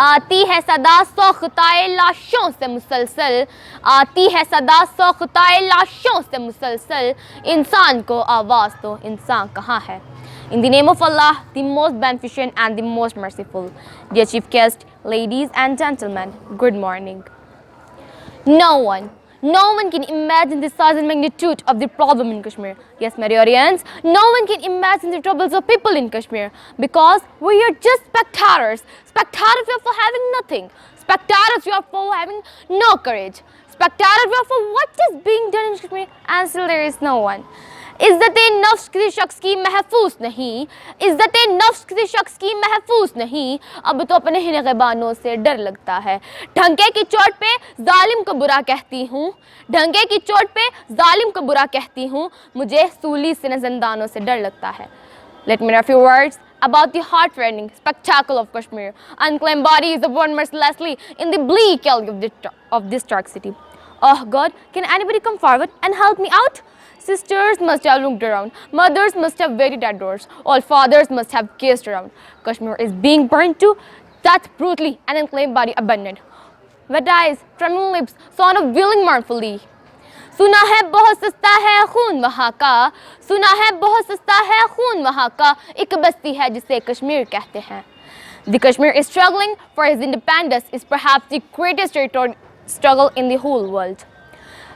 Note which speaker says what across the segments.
Speaker 1: आती है सदा सौख्ताए लाशों से मुसलसल, आती है सदा सौख्ताए लाशों से मुसलसल, इंसान को आवाज़ दो, इंसान कहाँ है? In the name of Allah, the most beneficent and the most merciful. Dear chief guest, ladies and gentlemen, good morning. No one can imagine the size and magnitude of the problem in Kashmir. Yes, my audience, no one can imagine the troubles of people in Kashmir because we are just spectators. Spectators for having nothing. Spectators for having no courage. Spectators for what is being done in Kashmir and still there is no one. इज़्ज़त-ए-नफ्स किसी शख्स की महफूज नहीं, इज़्ज़त-ए-नफ्स किसी शख्स की महफूज नहीं, अब तो अपने ही निगहबानों से डर लगता है। ढंके की चोट पे जालिम को बुरा कहती हूँ, ढंके की चोट पे जालिम को बुरा कहती हूँ, मुझे सूली से ज़ंदानों से डर लगता है। Let me know a few words about the heart-rending spectacle of Kashmir. Unclaimed bodies are born mercilessly in the bleak alley of this dark city. Oh God, can anybody come forward and help me out? Sisters must have looked around, mothers must have waited at doors, all fathers must have gazed around. Kashmir is being burned to death brutally, an unclaimed body abandoned. Wet eyes, trembling lips, sound of wailing mournfully. सुना है बहुत सस्ता है खून वहाँ का, सुना है बहुत सस्ता है खून वहाँ का, एक बस्ती है जिसे कश्मीर कहते हैं. The Kashmir is struggling for his independence is perhaps the greatest territorial struggle in the whole world.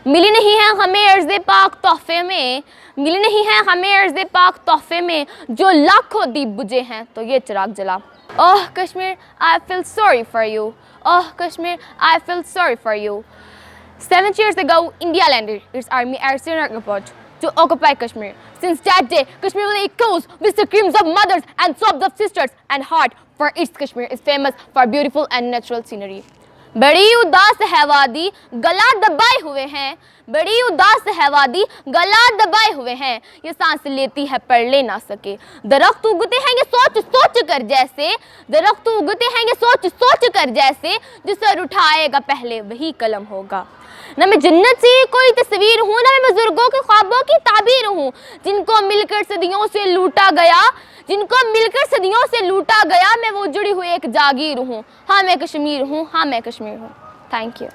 Speaker 1: मिली नहीं है हमें अर्ज़े पाक तोहफे में, मिली नहीं है हमें अर्ज़े पाक तोहफे में, जो लाखों दीप बुझे हैं तो ये चिराग जला. Oh Kashmir, I feel sorry for you. Oh Kashmir, I feel sorry for you. 7 years ago, India landed its army at Srinagar airport to occupy Kashmir. Since that day, Kashmir will echoes with the screams of mothers and sobs of sisters, and heart for its Kashmir is famous for beautiful and natural scenery. बड़ी उदास है वादी गला दबाए हुए हैं, बड़ी उदास है वादी गला दबाए हुए हैं, ये सांस लेती है पर ले ना सके. दरख्त उगते हैं ये सोच सोच कर जैसे, दरख्त उगते हैं ये सोच सोच कर जैसे, जो सर उठाएगा पहले वही कलम होगा. न मैं जन्नत से कोई तस्वीर हूँ, न मैं बुजुर्गों के ख्वाबों की ताबीर हूँ, जिनको मिलकर सदियों से लूटा गया, जिनको मिलकर सदियों से लूटा गया, मैं वो जुड़ी हुई एक जागीर हूँ. हाँ मैं कश्मीर हूँ, हाँ मैं कश्मीर हूँ. Thank you.